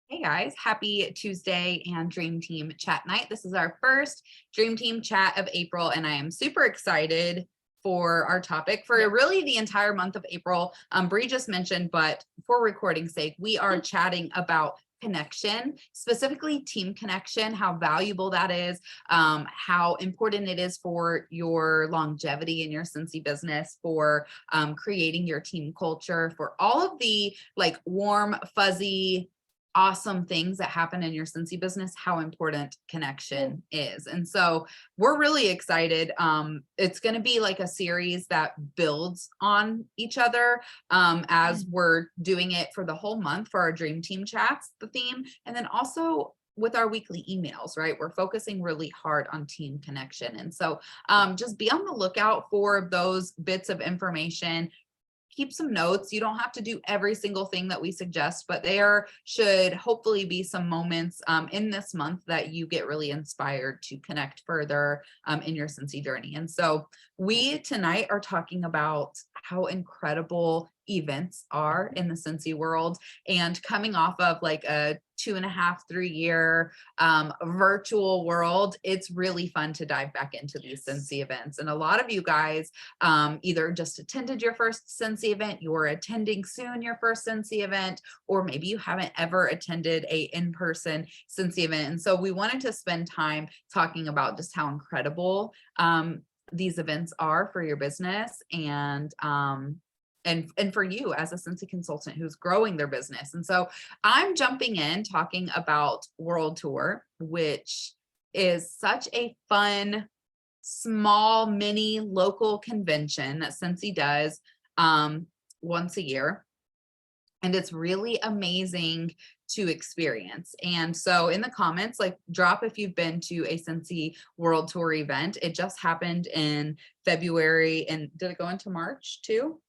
Hey guys, happy Tuesday and Dream Team Chat Night. This is our first Dream Team Chat of April, and I am super excited for our topic for Yep. really the entire month of April. Bree just mentioned, but for recording sake, we are chatting about connection, specifically team connection, how valuable that is, how important it is for your longevity in your Scentsy business, for creating your team culture, for all of the like warm, fuzzy, awesome things that happen in your Scentsy business, how important connection is. And so we're really excited. It's going to be like a series that builds on each other as we're doing it for the whole month for our Dream Team chats, the theme, and then also with our weekly emails, right? We're focusing really hard on team connection. And so just be on the lookout for those bits of information. Keep some notes. You don't have to do every single thing that we suggest, but there should hopefully be some moments in this month that you get really inspired to connect further in your Scentsy journey. And so we tonight are talking about how incredible events are in the Scentsy world, and coming off of like a 2.5, 3 year virtual world, it's really fun to dive back into these Scentsy events. And a lot of you guys either just attended your first Scentsy event, you're attending soon your first Scentsy event, or maybe you haven't ever attended a in-person Scentsy event. And so we wanted to spend time talking about just how incredible these events are for your business and for you as a Scentsy consultant who's growing their business. And so I'm jumping in talking about World Tour, which is such a fun, small, mini local convention that Scentsy does once a year. And it's really amazing to experience. And so in the comments, like drop if you've been to a Scentsy World Tour event. It just happened in February. And did it go into March too?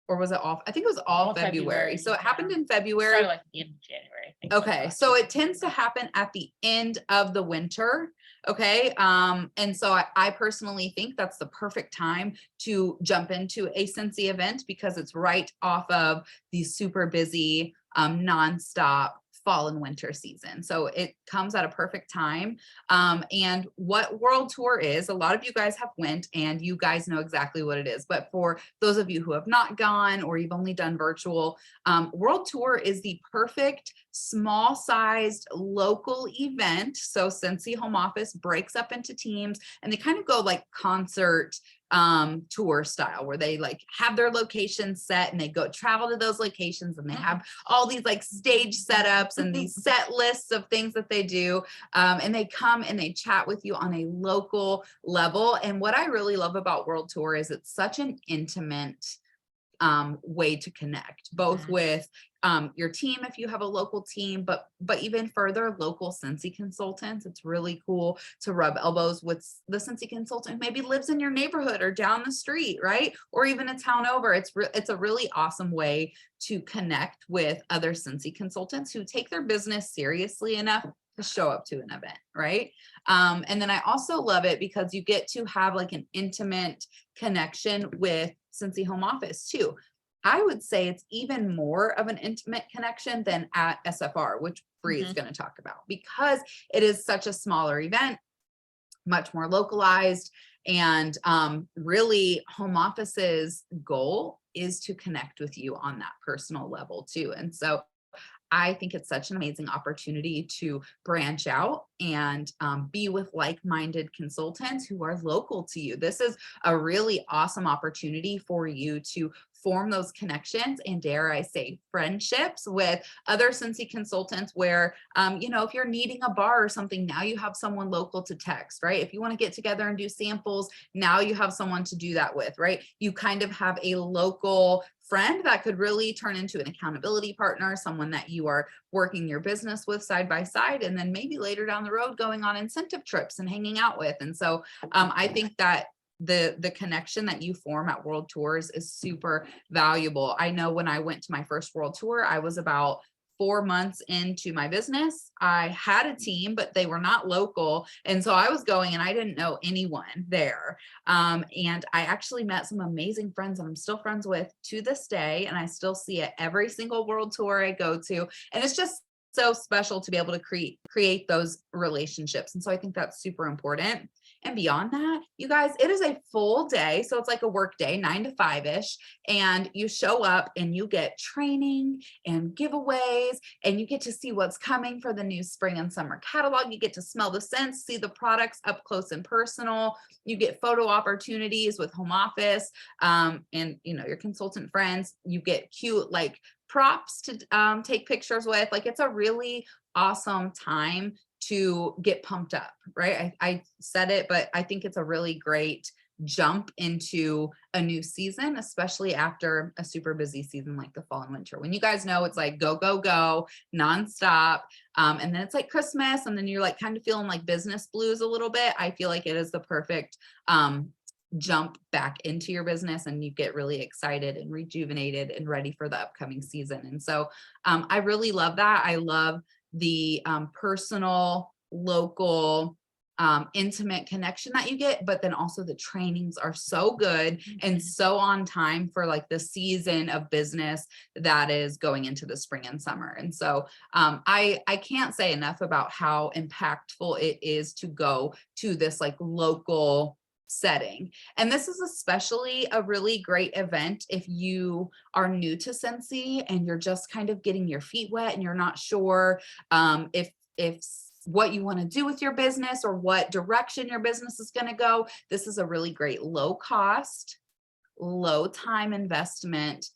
Or was it all? I think it was all February. So it happened in February. Started like the end of January. I think Okay, so it tends to happen at the end of the winter. Okay, and so I personally think that's the perfect time to jump into a Scentsy event because it's right off of the super busy, nonstop fall and winter season. So it comes at a perfect time. And what World Tour is, a lot of you guys have went and you guys know exactly what it is. But for those of you who have not gone or you've only done virtual, World Tour is the perfect small sized local event. So Scentsy Home Office breaks up into teams and they kind of go like concert tour style where they like have their locations set and they go travel to those locations and they have all these like stage setups and these set lists of things that they do, and they come and they chat with you on a local level. And what I really love about World Tour is it's such an intimate way to connect both with your team if you have a local team, but even further local Scentsy consultants. It's really cool to rub elbows with the Scentsy consultant who maybe lives in your neighborhood or down the street, right? Or even a town over. It's a really awesome way to connect with other Scentsy consultants who take their business seriously enough to show up to an event, right? And then I also love it because you get to have like an intimate connection with Scentsy Home Office too. I would say it's even more of an intimate connection than at SFR, which Bree is going to talk about, because it is such a smaller event, much more localized, and really Home Office's goal is to connect with you on that personal level too. And so I think it's such an amazing opportunity to branch out and be with like-minded consultants who are local to you. This is a really awesome opportunity for you to form those connections and, dare I say, friendships with other Scentsy consultants where, if you're needing a bar or something, now you have someone local to text, right? If you want to get together and do samples, now you have someone to do that with, right? You kind of have a local friend that could really turn into an accountability partner, someone that you are working your business with side by side, and then maybe later down the road going on incentive trips and hanging out with. And so I think that the connection that you form at World Tours is super valuable. I know when I went to my first World Tour, I was about 4 months into my business. I had a team, but they were not local. And so I was going and I didn't know anyone there. And I actually met some amazing friends that I'm still friends with to this day. And I still see it every single World Tour I go to. And it's just so special to be able to create those relationships. And so I think that's super important. And beyond that, you guys, it is a full day. So it's like a work day, 9 to 5-ish. And you show up and you get training and giveaways, and you get to see what's coming for the new spring and summer catalog. You get to smell the scents, see the products up close and personal. You get photo opportunities with home office, and your consultant friends. You get cute like props to take pictures with. Like, it's a really awesome time to get pumped up, right? I said it, but I think it's a really great jump into a new season, especially after a super busy season like the fall and winter, when you guys know it's like go, go, go nonstop. And then it's like Christmas, and then you're like kind of feeling like business blues a little bit. I feel like it is the perfect jump back into your business, and you get really excited and rejuvenated and ready for the upcoming season. And so I really love that. I love the personal, local, intimate connection that you get, but then also the trainings are so good and so on time for like the season of business that is going into the spring and summer. And so I can't say enough about how impactful it is to go to this like local setting. And this is especially a really great event if you are new to Scentsy and you're just kind of getting your feet wet and you're not sure if what you want to do with your business or what direction your business is going to go. This is a really great low cost, low time investment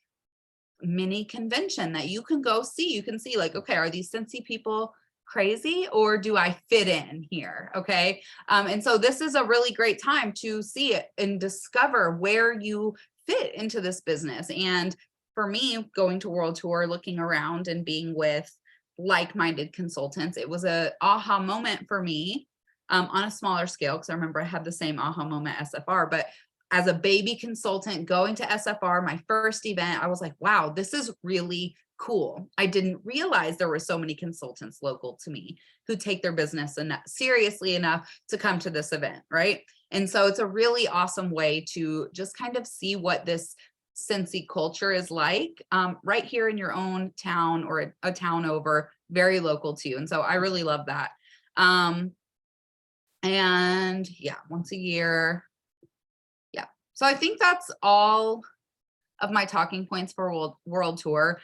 mini convention that you can go see. You can see like, okay, are these Scentsy people crazy, or do I fit in here? Okay. And so this is a really great time to see it and discover where you fit into this business. And for me, going to World Tour, looking around and being with like-minded consultants, it was a aha moment for me on a smaller scale, because I remember I had the same aha moment SFR, but as a baby consultant going to SFR, my first event, I was like, wow, this is really cool. I didn't realize there were so many consultants local to me who take their business seriously enough to come to this event, right? And so it's a really awesome way to just kind of see what this Scentsy culture is like right here in your own town or a town over, very local to you. And so I really love that. And yeah, once a year. Yeah. So I think that's all of my talking points for World Tour.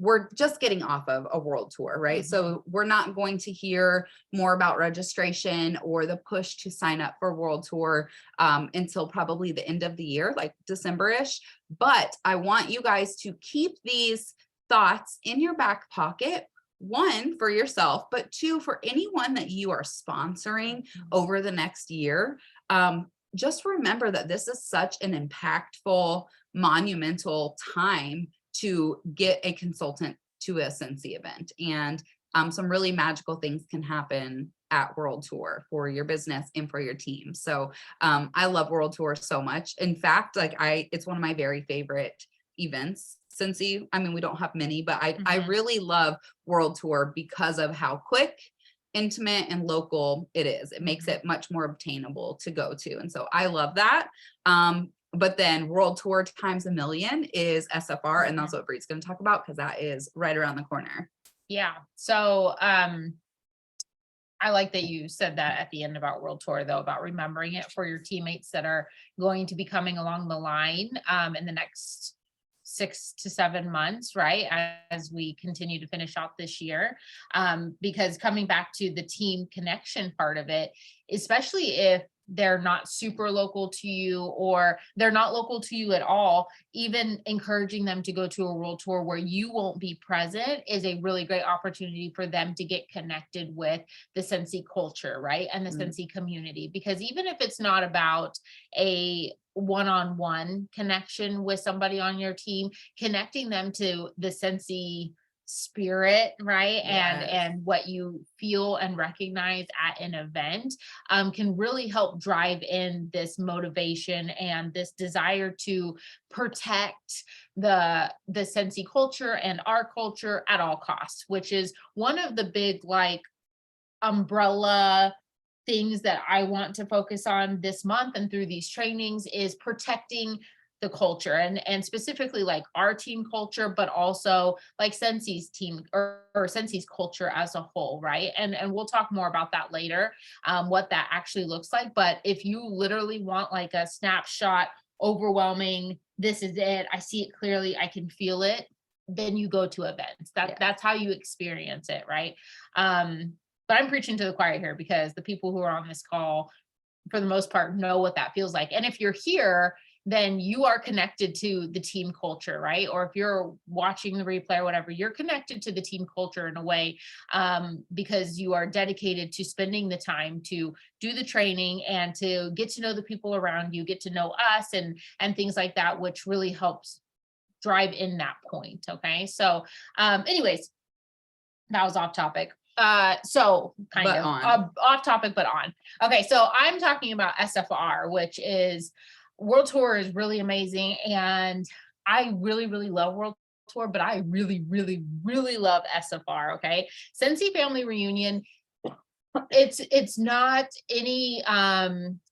We're just getting off of a World Tour, right? So we're not going to hear more about registration or the push to sign up for World Tour until probably the end of the year, like December-ish. But I want you guys to keep these thoughts in your back pocket. One, for yourself, but two, for anyone that you are sponsoring over the next year. Just remember that this is such an impactful, monumental time to get a consultant to a Scentsy event. And some really magical things can happen at World Tour for your business and for your team. So I love World Tour so much. In fact, like it's one of my very favorite events. Scentsy, I mean, we don't have many, but I really love World Tour because of how quick, intimate, and local it is. It makes it much more obtainable to go to. And so I love that. But then World Tour times a million is SFR. And that's what Bree's going to talk about, because that is right around the corner. Yeah. So I like that you said that at the end about World Tour, though, about remembering it for your teammates that are going to be coming along the line in the next 6 to 7 months, right, as we continue to finish out this year. Because coming back to the team connection part of it, especially if they're not super local to you or they're not local to you at all, even encouraging them to go to a World Tour where you won't be present is a really great opportunity for them to get connected with the Scentsy culture, right? And the Scentsy community, because even if it's not about a one-on-one connection with somebody on your team, connecting them to the Scentsy spirit, right? Yes. And what you feel and recognize at an event can really help drive in this motivation and this desire to protect the Scentsy culture and our culture at all costs, which is one of the big like umbrella things that I want to focus on this month and through these trainings, is protecting the culture and specifically like our team culture, but also like Scentsy's team or Scentsy's culture as a whole, right? And we'll talk more about that later, what that actually looks like. But if you literally want like a snapshot, overwhelming, this is it, I see it clearly, I can feel it, then you go to events. That's how you experience it, right? But I'm preaching to the choir here because the people who are on this call, for the most part, know what that feels like. And if you're here, then you are connected to the team culture, right? Or if you're watching the replay or whatever, you're connected to the team culture in a way, because you are dedicated to spending the time to do the training and to get to know the people around you, get to know us and things like that, which really helps drive in that point. Okay. So anyways, that was off topic. So kind But of on. off topic, but on. Okay, so I'm talking about SFR, which is World Tour is really amazing, and I really, really love World Tour, but I really, really, really love SFR. Okay, Scentsy Family Reunion. It's not any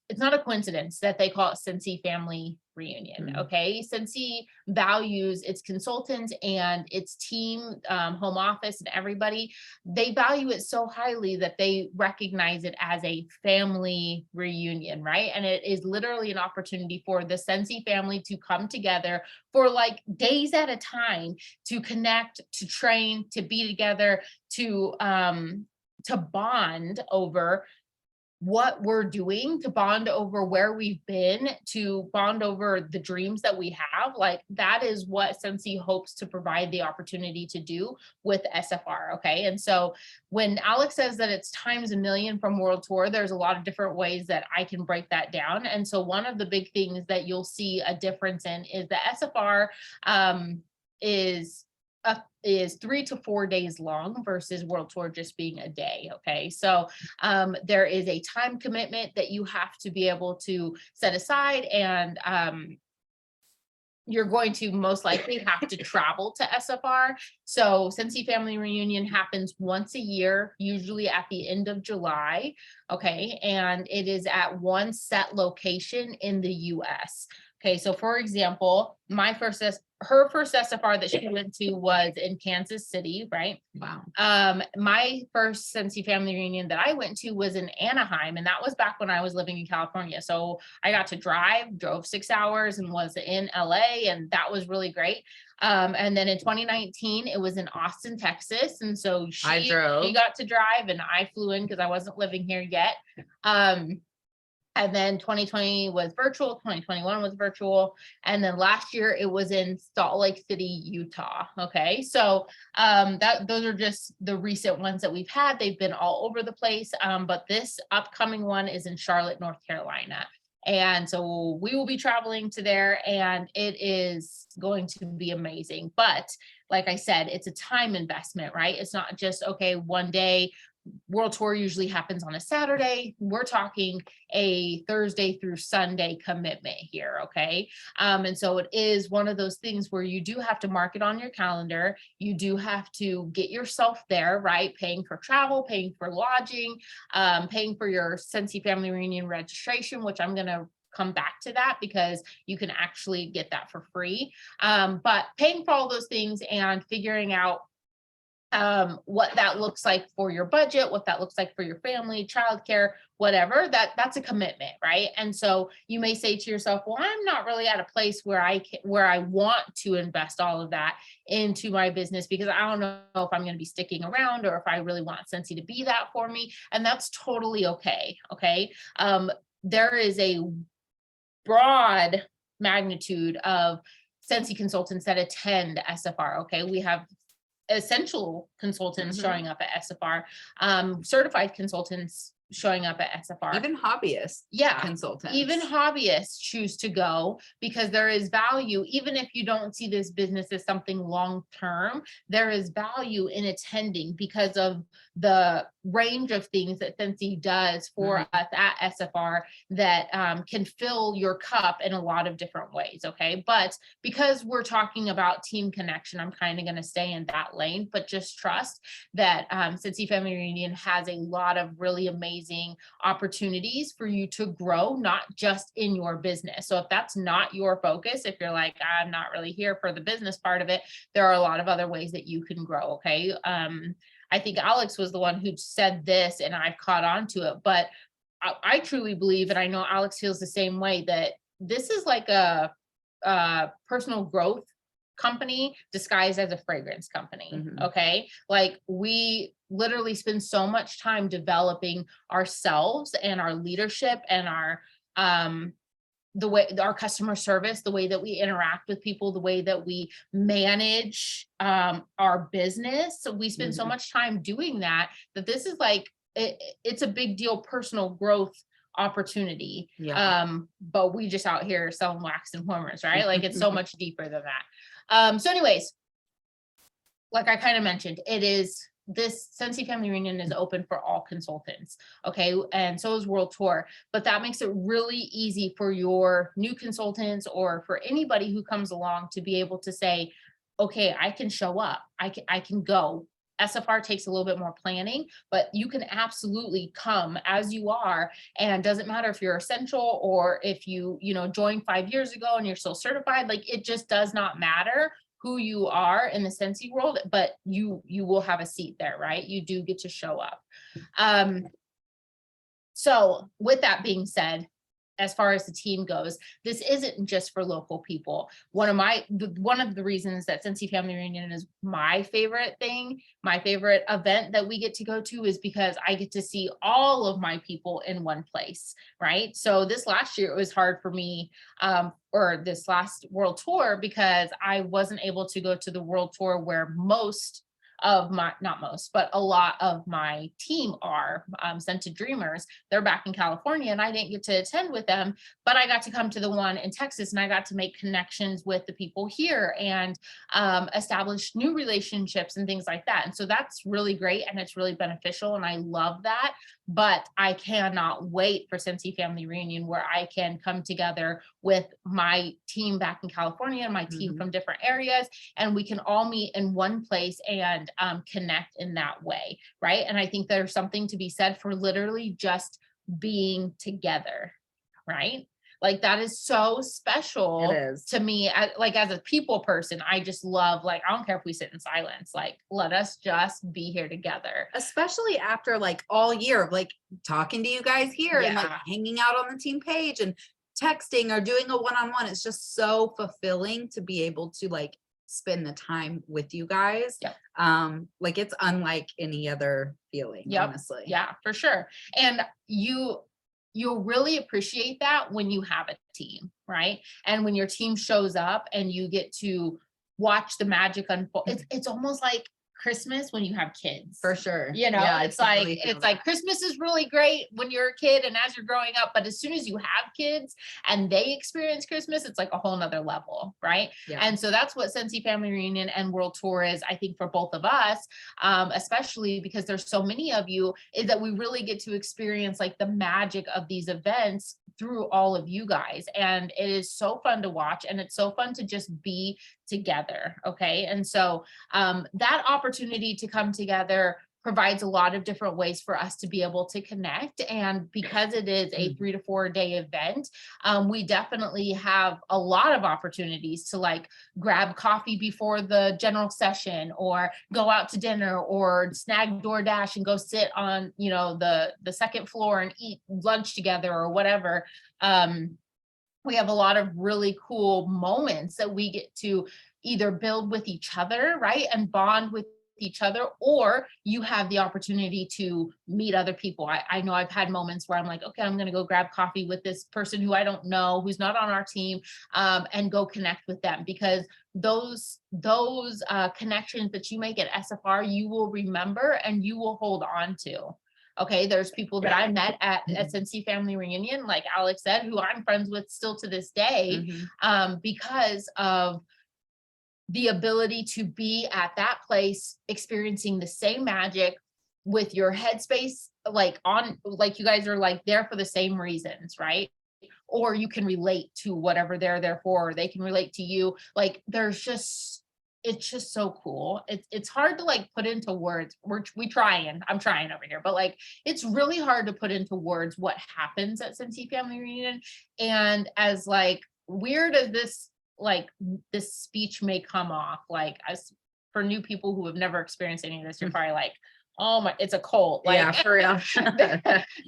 it's not a coincidence that they call it Scentsy Family Reunion. Okay, Scentsy values its consultants and its team, home office, and everybody. They value it so highly that they recognize it as a family reunion, right? And it is literally an opportunity for the Scentsy family to come together for like days at a time to connect, to train, to be together, to bond over what we're doing, to bond over where we've been, to bond over the dreams that we have. Like that is what Scentsy hopes to provide the opportunity to do with SFR. Okay. And so when Alex says that it's times a million from World Tour, there's a lot of different ways that I can break that down. And so one of the big things that you'll see a difference in is the SFR is 3 to 4 days long versus World Tour just being a day. Okay. So there is a time commitment that you have to be able to set aside, and you're going to most likely have to travel to SFR. So Scentsy Family Reunion happens once a year, usually at the end of July. Okay. And it is at one set location in the US. Okay. So for example, her first SFR that she went to was in Kansas City, right? Wow. My first Scentsy Family Reunion that I went to was in Anaheim, and that was back when I was living in California. So I got to drove 6 hours and was in LA, and that was really great. And then in 2019, it was in Austin, Texas. And so she got to drive and I flew in because I wasn't living here yet. And then 2020 was virtual, 2021 was virtual. And then last year it was in Salt Lake City, Utah. Okay. So those are just the recent ones that we've had. They've been all over the place. But this upcoming one is in Charlotte, North Carolina. And so we will be traveling to there, and it is going to be amazing. But like I said, it's a time investment, right? It's not just, okay, one day. World Tour usually happens on a Saturday. We're talking a Thursday through Sunday commitment here. Okay. And so it is one of those things where you do have to mark it on your calendar. You do have to get yourself there, right? Paying for travel, paying for lodging, paying for your Scentsy Family Reunion registration, which I'm going to come back to that because you can actually get that for free. But paying for all those things and figuring out what that looks like for your budget, what that looks like for your family, childcare, whatever, that's a commitment, right? And so you may say to yourself, well, I'm not really at a place where I want to invest all of that into my business because I don't know if I'm going to be sticking around or if I really want Scentsy to be that for me. And that's totally okay. Okay. There is a broad magnitude of Scentsy consultants that attend SFR. Okay. We have essential consultants showing up at SFR, certified consultants showing up at SFR. Even hobbyists, consultants. Even hobbyists choose to go because there is value. Even if you don't see this business as something long-term, there is value in attending because of the range of things that Scentsy does for us at SFR that can fill your cup in a lot of different ways. Okay. But because we're talking about team connection, I'm kind of going to stay in that lane, but just trust that Scentsy Family Reunion has a lot of really amazing amazing opportunities for you to grow, not just in your business. So if that's not your focus, if you're like, I'm not really here for the business part of it, there are a lot of other ways that you can grow. Okay. I think Alex was the one who said this and I've caught on to it, but I truly believe, and I know Alex feels the same way, that this is like a personal growth company disguised as a fragrance company. Mhm. Okay. Like we literally spend so much time developing ourselves and our leadership and our, the way our customer service, the way that we interact with people, the way that we manage our business. So we spend so Mhm. much time doing that, that this is like, it's a big deal personal growth opportunity. Yeah. But we just out here selling wax and warmers, right? Like it's so much deeper than that. So anyways, like I kind of mentioned, it is this Scentsy Family Reunion is open for all consultants. Okay. And so is World Tour, but that makes it really easy for your new consultants or for anybody who comes along to be able to say, okay, I can show up. I can go. SFR takes a little bit more planning, but you can absolutely come as you are. And doesn't matter if you're essential or if you joined 5 years ago and you're still certified, like it just does not matter who you are in the Scentsy world, but you will have a seat there, right? You do get to show up. So with that being said, as far as the team goes, this isn't just for local people. One of the reasons that Scentsy Family Reunion is my favorite thing, my favorite event that we get to go to, is because I get to see all of my people in one place, right? So this last year, it was hard for me, or this last world tour, because I wasn't able to go to the world tour where most of my, not most, but a lot of my team are Scented Dreamers. They're back in California and I didn't get to attend with them, but I got to come to the one in Texas and I got to make connections with the people here and establish new relationships and things like that. And so that's really great and it's really beneficial and I love that. But I cannot wait for Scentsy Family Reunion, where I can come together with my team back in California and my team Mhm. from different areas, and we can all meet in one place and connect in that way, right? And I think there's something to be said for literally just being together, right? Like that is so It special is. to me. Like as a people person, I just love, like, I don't care if we sit in silence, like let us just be here together. Especially after like all year of like talking to you guys here and like Yeah. hanging out on the team page and texting or doing a one-on-one. It's just so fulfilling to be able to like spend the time with you guys. Yep. Like it's unlike any other feeling, Yep. honestly. Yeah, for sure. And you'll really appreciate that when you have a team, right? And when your team shows up and you get to watch the magic unfold. It's almost like Christmas when you have kids. For sure. You know, Yeah, I it's like totally feel it's like that. Christmas is really great when you're a kid and as you're growing up, but as soon as you have kids and they experience Christmas, it's like a whole nother level, right? Yeah. And so that's what Scentsy Family Reunion and World Tour is, I think, for both of us, especially because there's so many of you, is that we really get to experience like the magic of these events through all of you guys. And it is so fun to watch and it's so fun to just be together. Okay. And so that opportunity to come together provides a lot of different ways for us to be able to connect. And because it is a 3 to 4 day event, we definitely have a lot of opportunities to like grab coffee before the general session or go out to dinner or snag DoorDash and go sit on, the second floor and eat lunch together or whatever. We have a lot of really cool moments that we get to either build with each other, right? And bond with each other, or you have the opportunity to meet other people. I know I've had moments where I'm like, okay, I'm going to go grab coffee with this person who I don't know, who's not on our team, and go connect with them, because those connections that you make at SFR, you will remember and you will hold on to. Okay, there's people that I met at Scentsy Family Reunion, like Alex said, who I'm friends with still to this day, because of the ability to be at that place, experiencing the same magic with your headspace, like you guys are like there for the same reasons, right? Or you can relate to whatever they're there for, or they can relate to you. Like there's just it's just so cool. It's hard to like put into words. I'm trying over here, but like it's really hard to put into words what happens at Scentsy Family Reunion. And as like weird as this speech may come off, like as for new people who have never experienced any of this, you're probably like, oh my, it's a cult. Like Yeah, for real.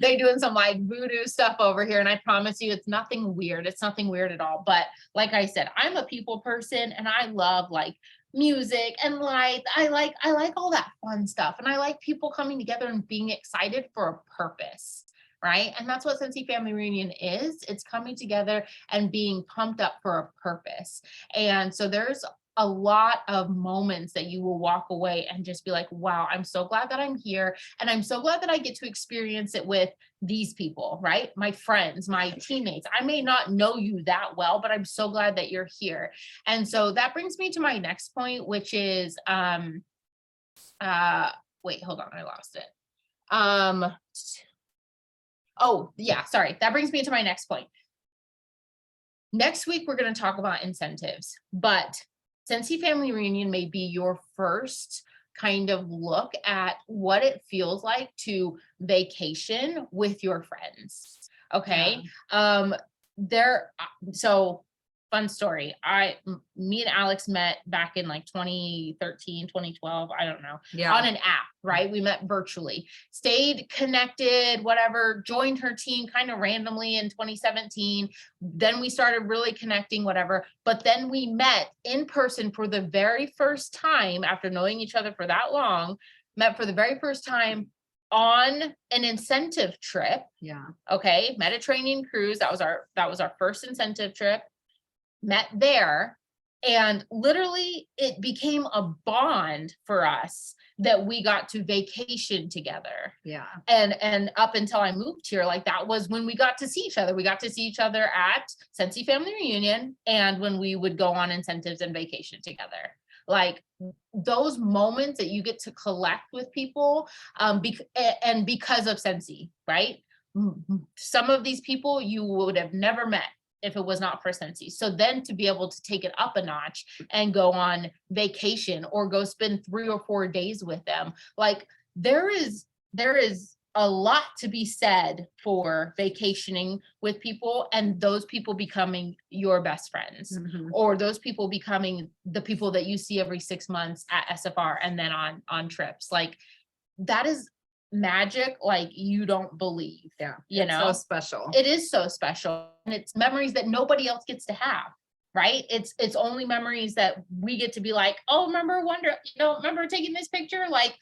they doing some like voodoo stuff over here. And I promise you, it's nothing weird. It's nothing weird at all. But like I said, I'm a people person and I love like music and lights. I like all that fun stuff. And I like people coming together and being excited for a purpose. Right. And that's what Scentsy Family Reunion is. It's coming together and being pumped up for a purpose. And so there's a lot of moments that you will walk away and just be like, wow, I'm so glad that I'm here. And I'm so glad that I get to experience it with these people, right? My friends, my teammates. I may not know you that well, but I'm so glad that you're here. And so that brings me to my next point, which is, wait, hold on, I lost it. Oh yeah, sorry. That brings me to my next point. Next week, we're going to talk about incentives, but Scentsy Family Reunion may be your first kind of look at what it feels like to vacation with your friends. Okay. So fun story. Me and Alex met back in like 2013, 2012. I don't know. Yeah. On an app, right? We met virtually, stayed connected, whatever, joined her team kind of randomly in 2017. Then we started really connecting, whatever. But then we met in person for the very first time after knowing each other for that long, met for the very first time on an incentive trip. Yeah. Okay. Mediterranean cruise. That was our first incentive trip. Met there, and literally it became a bond for us that we got to vacation together. Yeah. And up until I moved here, like that was when we got to see each other. We got to see each other at Scentsy Family Reunion and when we would go on incentives and vacation together. Like those moments that you get to collect with people, and because of Scentsy, right? Some of these people you would have never met if it was not for Scentsy. So then to be able to take it up a notch and go on vacation or go spend 3 or 4 days with them, like there is a lot to be said for vacationing with people and those people becoming your best friends, or those people becoming the people that you see every 6 months at SFR and then on trips. Like that is magic like you don't believe. Yeah. You It's know, so special. it is so special, and it's memories that nobody else gets to have, right? It's only memories that we get to be like, oh, remember taking this picture, like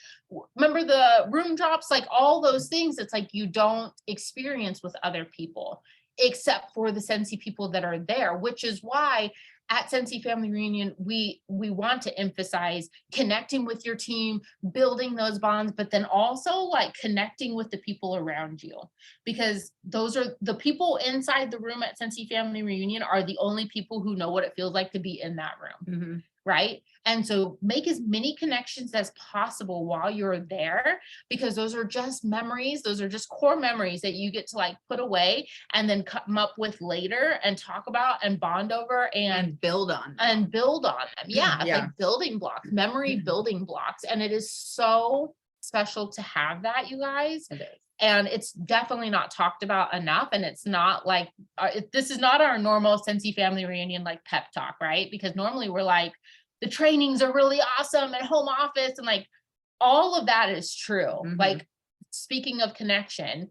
remember the room drops, like all those things. It's like you don't experience with other people except for the Scentsy people that are there, which is why at Scentsy Family Reunion, we want to emphasize connecting with your team, building those bonds, but then also like connecting with the people around you, because those are the people inside the room at Scentsy Family Reunion are the only people who know what it feels like to be in that room. Right. And so make as many connections as possible while you're there, because those are just memories. Those are just core memories that you get to like put away and then come up with later and talk about and bond over and build on them. Yeah. It's like building blocks, memory building blocks. And it is so special to have that, you guys. It is. And it's definitely not talked about enough. And it's not like, this is not our normal Scentsy Family Reunion, like pep talk, right? Because normally we're like, the trainings are really awesome at home office. And like, all of that is true. Like, speaking of connection,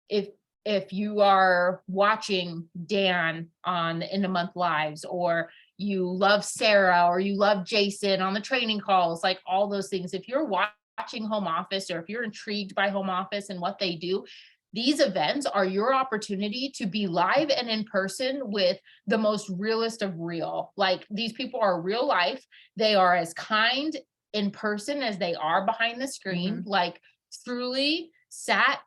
if you are watching Dan on In a Month Lives, or you love Sarah, or you love Jason on the training calls, like all those things, if you're watching home office, or if you're intrigued by home office and what they do, these events are your opportunity to be live and in person with the most realist of real. Like these people are real life. They are as kind in person as they are behind the screen. Like truly sat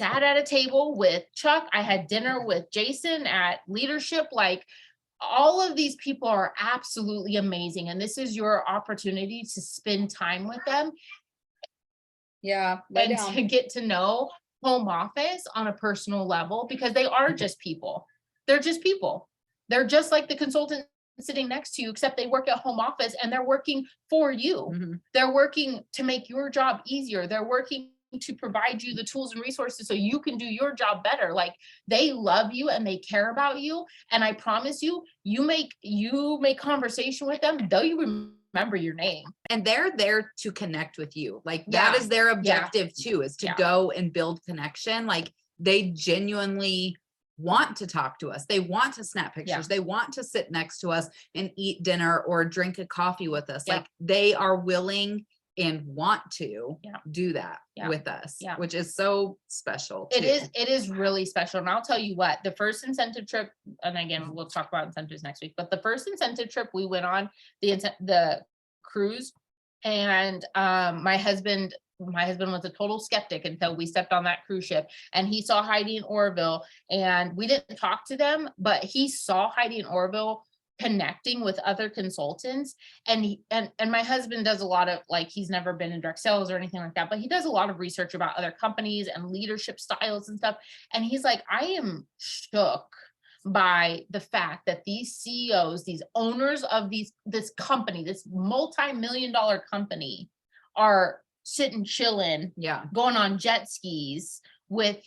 at a table with Chuck. I had dinner with Jason at leadership. Like all of these people are absolutely amazing. And this is your opportunity to spend time with them. Yeah. And to get to know home office on a personal level, because they are just people. They're just people. They're just like the consultant sitting next to you, except they work at home office and they're working for you. Mhm. They're working to make your job easier. They're working to provide you the tools and resources so you can do your job better. Like they love you and they care about you. And I promise you, you make conversation with them, they'll remember your name. And they're there to connect with you. Like that Yeah. is their Yeah. objective too, is to Yeah. go and build connection. Like they genuinely want to talk to us. They want to snap pictures. Yeah. They want to sit next to us and eat dinner or drink a coffee with us. Yeah. Like they are willing and want to Yeah. do that Yeah. with us, Yeah. which is so special It too. is really special. And I'll tell you what, the first incentive trip, and again, we'll talk about incentives next week, but the first incentive trip we went on, the cruise, and my husband was a total skeptic until we stepped on that cruise ship, and he saw Heidi and Orville, and we didn't talk to them, but he saw Heidi and Orville connecting with other consultants. And my husband does a lot of, like, he's never been in direct sales or anything like that, but he does a lot of research about other companies and leadership styles and stuff. And he's like, I am shook by the fact that these CEOs, these owners of this company, this multi-million-dollar company, are sitting chilling, Yeah. going on jet skis with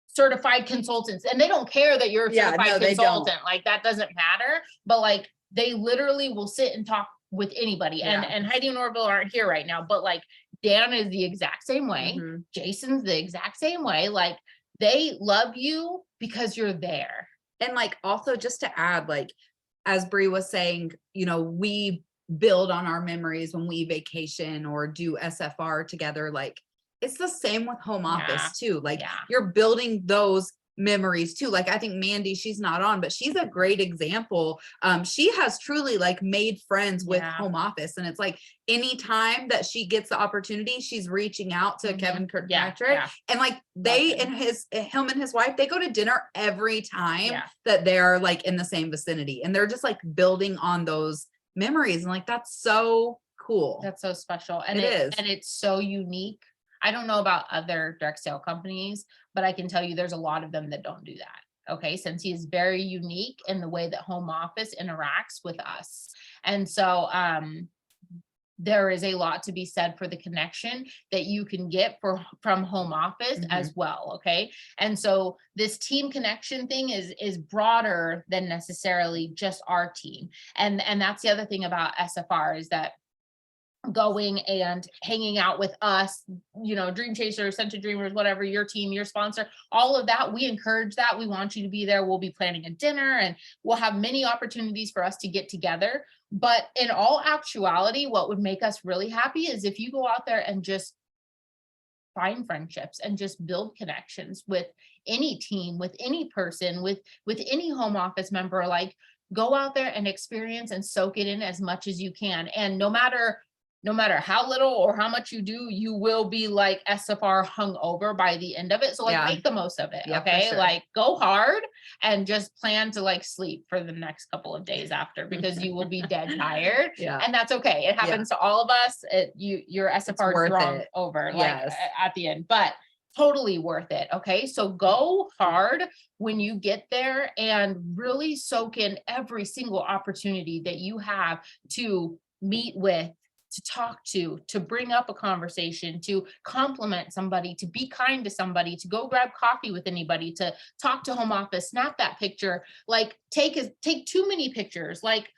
certified consultants, and they don't care that you're a Yeah, certified no, they don't. consultant. Like that doesn't matter, but like they literally will sit and talk with anybody. Yeah. And Heidi and Orville aren't here right now, but like Dan is the exact same way. Mhm. Jason's the exact same way. Like they love you because you're there. And like also just to add, like as Bree was saying, you know, we build on our memories when we vacation or do SFR together. Like it's the same with home office too. Like Yeah. you're building those memories too. Like I think Mandy, she's not on, but she's a great example. She has truly like made friends with Yeah. home office, and it's like anytime that she gets the opportunity, she's reaching out to Mhm. Kevin Yeah, Kirkpatrick, yeah. and like they and him and his wife, they go to dinner every time Yeah. that they're like in the same vicinity, and they're just like building on those memories, and like that's so cool. That's so special. And It is. and it's so unique. I don't know about other direct sale companies, but I can tell you there's a lot of them that don't do that. Okay. Scentsy is very unique in the way that home office interacts with us. And so there is a lot to be said for the connection that you can get from home office as well. Okay. And so this team connection thing is broader than necessarily just our team. And that's the other thing about SFR is that going and hanging out with us, you know, Dream Chasers, Scented Dreamers, whatever, your team, your sponsor, all of that, we encourage that. We want you to be there. We'll be planning a dinner and we'll have many opportunities for us to get together. But in all actuality, what would make us really happy is if you go out there and just find friendships and just build connections with any team, with any person, with any home office member. Like go out there and experience and soak it in as much as you can. And no matter how little or how much you do, you will be like SFR hung over by the end of it. So like Yeah. make the most of it. Yeah, for Okay. sure. Like go hard and just plan to like sleep for the next couple of days after, because you will be dead tired. Yeah. And that's okay. It happens to all of us. Your SFR worth drunk it. over Yes. like at the end, but totally worth it. Okay. So go hard when you get there and really soak in every single opportunity that you have to meet with, to talk to bring up a conversation, to compliment somebody, to be kind to somebody, to go grab coffee with anybody, to talk to home office, snap that picture, like take too many pictures. Like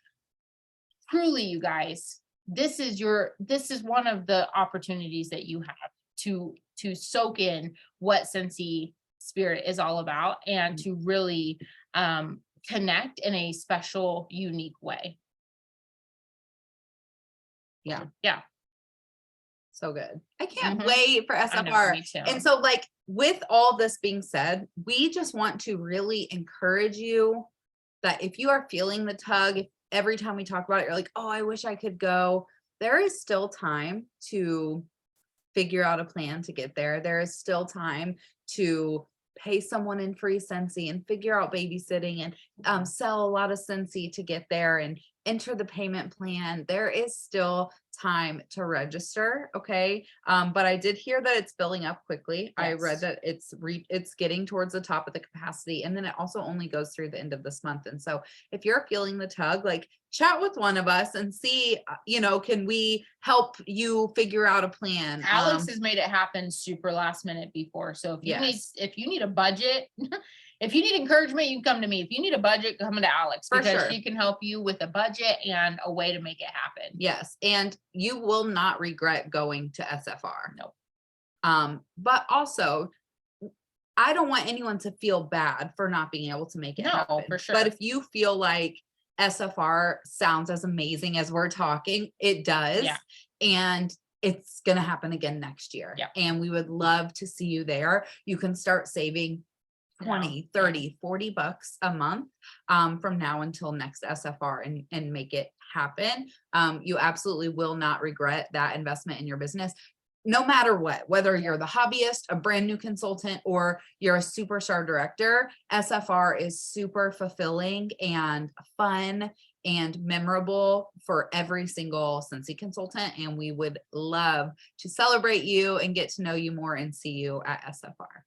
truly, you guys, this is one of the opportunities that you have to soak in what Scentsy Spirit is all about and to really connect in a special, unique way. Yeah. Yeah. So good. I can't Mhm. wait for I know, SFR. me too. And so like with all this being said, we just want to really encourage you that if you are feeling the tug, if every time we talk about it, you're like, oh, I wish I could go. There is still time to figure out a plan to get there. There is still time to pay someone in free Scentsy and figure out babysitting and sell a lot of Scentsy to get there and enter the payment plan. There is still time to register. Okay. But I did hear that it's filling up quickly. I read that it's getting towards the top of the capacity. And then it also only goes through the end of this month. And so if you're feeling the tug, like chat with one of us and see, can we help you figure out a plan? Alex has made it happen super last minute before. So Yes. if you need a budget, if you need encouragement, you can come to me. If you need a budget, come to Alex For because sure. she can help you with a budget and a way to make it happen. Yes. And you will not regret going to SFR. Nope. But also, I don't want anyone to feel bad for not being able to make it No, happen. for sure. But if you feel like SFR sounds as amazing as we're talking, it does. Yeah. And it's going to happen again next year. Yeah. And we would love to see you there. You can start saving 20, 30, 40 bucks a month from now until next SFR and make it happen. You absolutely will not regret that investment in your business. No matter what, whether you're the hobbyist, a brand new consultant, or you're a superstar director, SFR is super fulfilling and fun and memorable for every single Scentsy consultant. And we would love to celebrate you and get to know you more and see you at SFR.